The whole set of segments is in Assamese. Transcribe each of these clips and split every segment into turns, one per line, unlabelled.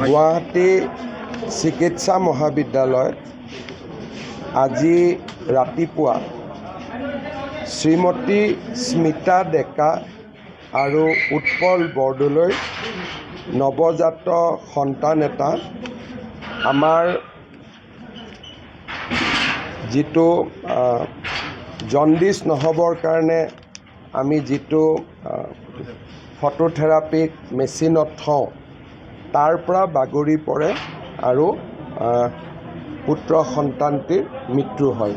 গুৱাহাটী চিকিৎসা মহাবিদ্যালয়ত আজি ৰাতিপুৱা শ্ৰীমতী স্মিতা ডেকা আৰু উৎপল বৰদলৈৰ নৱজাত সন্তান এটা আমাৰ যিটো জণ্ডিছ নহ'বৰ কাৰণে আমি যিটো ফটোথেৰাপি মেচিনত থওঁ তাৰ পৰা বাগৰি পৰে আৰু পুত্ৰ সন্তানটিৰ মৃত্যু হয়।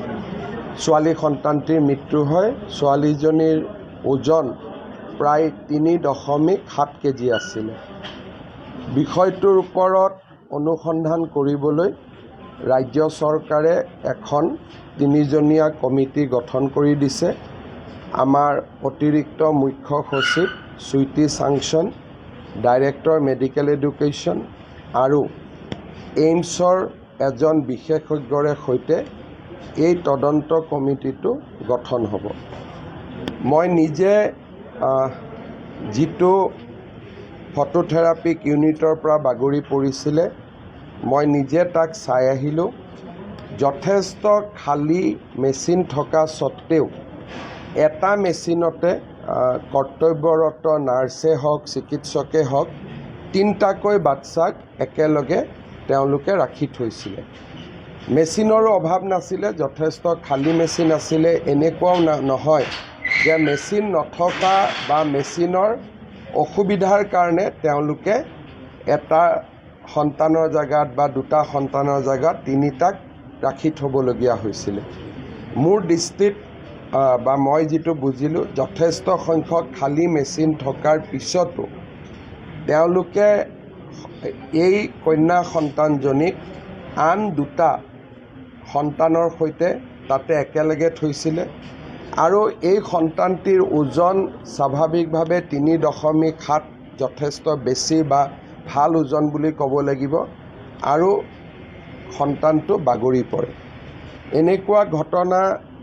ছোৱালী সন্তানটিৰ মৃত্যু হয়। ছোৱালীজনীৰ ওজন প্ৰায় 3.7 কেজি আছিলে। বিষয়টোৰ ওপৰত অনুসন্ধান কৰিবলৈ ৰাজ্য চৰকাৰে এখন 3জনীয়া কমিটি গঠন কৰি দিছে। আমাৰ অতিৰিক্ত মুখ্য সচিব সুইটি চাংচন, ডাইৰেক্টৰ মেডিকেল এডুকেশ্যন আৰু এইমছৰ এজন বিশেষজ্ঞৰে সৈতে এই তদন্ত কমিটিটো গঠন হ'ব। মই নিজে যিটো ফটোথেৰাপিক ইউনিটৰ পৰা বাগৰি পৰিছিলে মই নিজে তাক চাই আহিলোঁ। যথেষ্ট খালী মেচিন থকা স্বত্তেও এটা মেচিনতে কৰ্তব্যৰত নাৰ্ছে হওক চিকিৎসকে হওক 3টাকৈ বাচ্চাক একেলগে তেওঁলোকে ৰাখি থৈছিলে। মেচিনৰো অভাৱ নাছিলে, যথেষ্ট খালী মেচিন আছিলে। এনেকুৱাও নহয় যে মেচিন নথকা বা মেচিনৰ অসুবিধাৰ কাৰণে তেওঁলোকে এটা সন্তানৰ জেগাত বা 2টা সন্তানৰ জেগাত 3টাক ৰাখি থ'বলগীয়া হৈছিলে। মোৰ দৃষ্টিত বা মই যিটো বুজিলোঁ, যথেষ্ট সংখ্যক খালী মেচিন থকাৰ পিছতো তেওঁলোকে এই কন্যা সন্তানজনীক আন 2টা সন্তানৰ সৈতে তাতে একেলগে থৈছিলে আৰু এই সন্তানটিৰ ওজন স্বাভাৱিকভাৱে 3.7 যথেষ্ট বেছি বা ভাল ওজন বুলি ক'ব লাগিব আৰু সন্তানটো বাগৰি পৰে। এনেকুৱা ঘটনা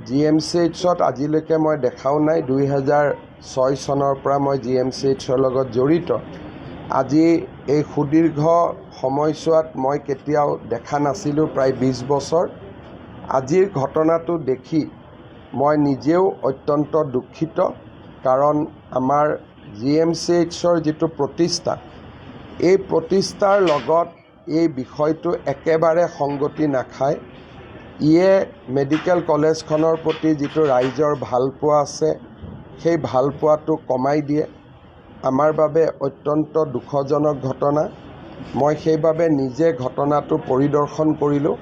GMCHত আজিলৈকে মই দেখাও নাই। 2006 চনৰ পৰা মই GMCHৰ লগত জড়িত। আজি এই সুদীৰ্ঘ সময়ছোৱাত মই কেতিয়াও দেখা নাছিলোঁ, প্ৰায় 20 বছৰ। আজিৰ ঘটনাটো দেখি মই নিজেও অত্যন্ত দুখিত, কাৰণ আমাৰ GMCHৰ যিটো প্ৰতিষ্ঠা, এই প্ৰতিষ্ঠাৰ লগত এই বিষয়টো একেবাৰে সংগতি নাখায়। ইয়ে মেডিকেল কলেজখনৰ প্ৰতি যিটো ৰাইজৰ ভালপোৱা আছে সেই ভালপোৱাটো কমাই দিয়ে। আমাৰ বাবে অত্যন্ত দুখজনক ঘটনা। মই সেইবাবে নিজে ঘটনাটো পৰিদৰ্শন কৰিলোঁ।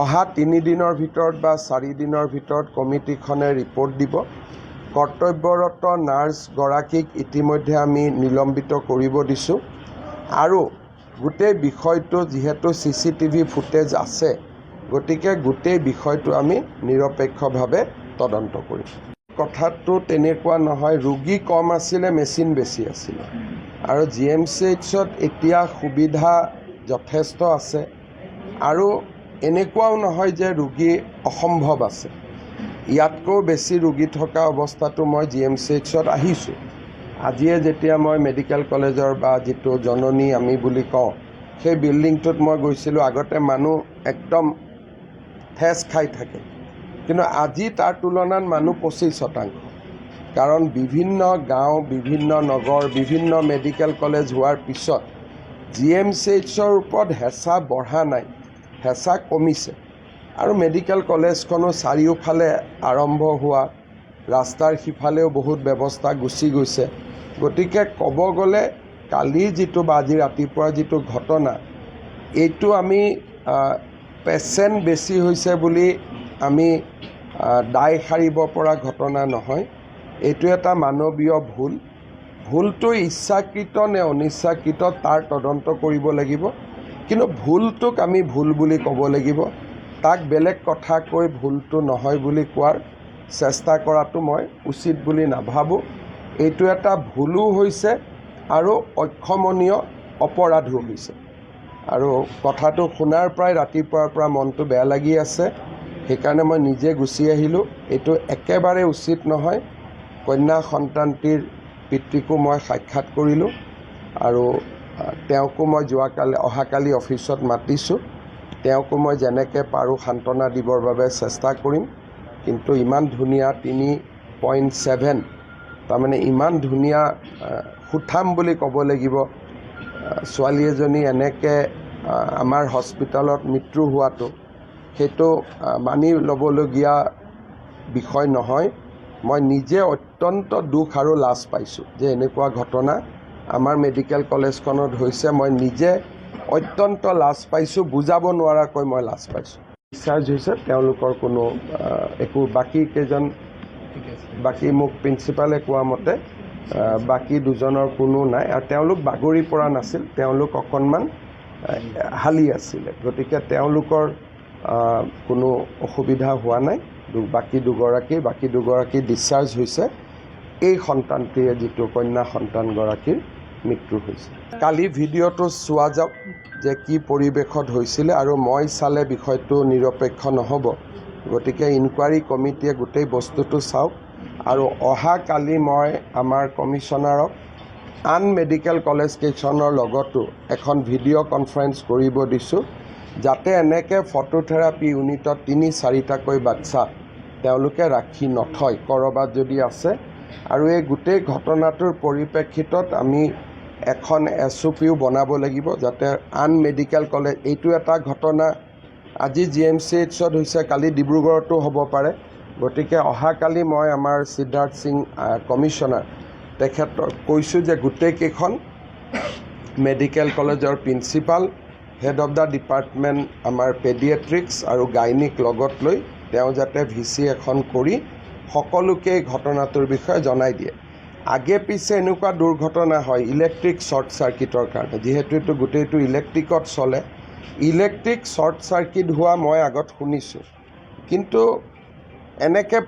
অহা 3 দিনৰ ভিতৰত বা 4 দিনৰ ভিতৰত কমিটিখনে ৰিপৰ্ট দিব। কৰ্তব্যৰত নাৰ্ছগৰাকীক ইতিমধ্যে আমি নিলম্বিত কৰিব দিছোঁ আৰু গোটেই বিষয়টো যিহেতু CCTV ফুটেজ আছে, গতিকে গোটেই বিষয়টো আমি নিৰপেক্ষভাৱে তদন্ত কৰিম। কথাটো তেনেকুৱা নহয়, ৰোগী কম আছিলে, মেচিন বেছি আছিলে আৰু GMCHত এতিয়া সুবিধা যথেষ্ট আছে আৰু এনেকুৱাও নহয় যে ৰোগী অসম্ভৱ আছে। ইয়াতকৈ বেছি ৰোগী থকা অৱস্থাটো মই GMCHত আহিছোঁ। আজিয়ে যেতিয়া মই মেডিকেল কলেজৰ বা যিটো জননী আমি বুলি কওঁ সেই বিল্ডিংটোত মই গৈছিলোঁ, আগতে মানুহ একদম ঠেচ খাই থাকে, কিন্তু আজি তাৰ তুলনাত মানুহ 25%। কাৰণ বিভিন্ন গাঁও, বিভিন্ন নগৰ, বিভিন্ন মেডিকেল কলেজ হোৱাৰ পিছত GMCHৰ ওপৰত হেঁচা বঢ়া নাই, হেঁচা কমিছে। আৰু মেডিকেল কলেজখনো চাৰিওফালে আৰম্ভ হোৱা, ৰাস্তাৰ সিফালেও বহুত ব্যৱস্থা গুচি গৈছে। গতিকে ক'ব গ'লে কালি যিটো বা আজি ৰাতিপুৱা যিটো ঘটনা, এইটো আমি পেচেণ্ট বেছি হৈছে বুলি আমি দায় সাৰিব পৰা ঘটনা নহয়। এইটো এটা মানৱীয় ভুল। ভুলটো ইচ্ছাকৃত নে অনিচ্ছাকৃত তাৰ তদন্ত কৰিব লাগিব, কিন্তু ভুলটোক আমি ভুল বুলি ক'ব লাগিব। তাক বেলেগ কথা কৈ ভুলটো নহয় বুলি কোৱাৰ চেষ্টা কৰাটো মই উচিত বুলি নাভাবোঁ। এইটো এটা ভুলো হৈছে আৰু অক্ষমনীয় অপৰাধো হৈছে। আৰু কথাটো শুনাৰ পৰাই ৰাতিপুৱাৰ পৰা মনটো বেয়া লাগি আছে, সেইকাৰণে মই নিজে গুচি আহিলোঁ। এইটো একেবাৰে উচিত নহয়। কন্যা সন্তানটিৰ পিতৃকো মই সাক্ষাৎ কৰিলোঁ আৰু তেওঁকো মই অহাকালি অফিচত মাতিছোঁ। তেওঁকো মই যেনেকৈ পাৰোঁ সান্তনা দিবৰ বাবে চেষ্টা কৰিম। কিন্তু ইমান ধুনীয়া 3.7 তাৰমানে ইমান ধুনীয়া সুঠাম বুলি ক'ব লাগিব ছোৱালী এজনী এনেকৈ আমাৰ হস্পিটেলত মৃত্যু হোৱাটো সেইটো মানি ল'বলগীয়া বিষয় নহয়। মই নিজে অত্যন্ত দুখ আৰু লাজ পাইছোঁ যে এনেকুৱা ঘটনা আমাৰ মেডিকেল কলেজখনত হৈছে। মই নিজে অত্যন্ত লাজ পাইছোঁ, বুজাব নোৱাৰাকৈ মই লাজ পাইছোঁ। ডিছচাৰ্জ হৈছে, তেওঁলোকৰ কোনো একো বাকী মোক প্ৰিন্সিপালে কোৱা মতে বাকী দুজনৰ কোনো নাই আৰু তেওঁলোক বাগৰি পৰা নাছিল, তেওঁলোক অকণমান হালি আছিলে, গতিকে তেওঁলোকৰ কোনো অসুবিধা হোৱা নাই। বাকী দুগৰাকী ডিছচাৰ্জ হৈছে। এই সন্তানটিয়ে যিটো কন্যা সন্তানগৰাকীৰ মৃত্যু হৈছে। কালি ভিডিঅ'টো চোৱা যাওক যে কি পৰিৱেশত হৈছিলে, আৰু মই চালে বিষয়টো নিৰপেক্ষ নহ'ব, গতিকে ইনকুৱাৰী কমিটিয়ে গোটেই বস্তুটো চাওক। আৰু অহাকালি মই আমাৰ কমিশ্যনাৰক আন মেডিকেল কলেজ কেইখনৰ লগতো এখন ভিডিঅ' কনফাৰেঞ্চ কৰিব দিছোঁ, যাতে এনেকৈ ফটোথেৰাপি ইউনিটত 3-4টাকৈ বাচ্চা তেওঁলোকে ৰাখি নথয়, ক'ৰবাত যদি আছে। আৰু এই গোটেই ঘটনাটোৰ পৰিপ্ৰেক্ষিতত আমি এখন SOPও বনাব লাগিব, যাতে আন মেডিকেল কলেজ, এইটো এটা ঘটনা আজি GMCHত হৈছে, কালি ডিব্ৰুগড়তো হ'ব পাৰে। গতিকে অহাকালি মই আমাৰ সিদ্ধাৰ্থ সিং কমিশ্যনাৰ তেখেতক কৈছোঁ যে গোটেইকেইখন মেডিকেল কলেজৰ principal, head of the department আমাৰ পেডিয়াট্ৰিক্স আৰু গাইনিক লগত লৈ তেওঁ যাতে VC এখন কৰি সকলোকে ঘটনাটোৰ বিষয়ে জনাই দিয়ে। আগে পিছে এনেকুৱা দুৰ্ঘটনা হয় ইলেক্ট্ৰিক শ্বৰ্ট চাৰ্কিটৰ কাৰণে, যিহেতু এইটো গোটেইটো ইলেক্ট্ৰিকত চলে। ইলেক্ট্ৰিক শ্বৰ্ট চাৰ্কিট হোৱা মই আগত শুনিছোঁ, কিন্তু এনেকৈ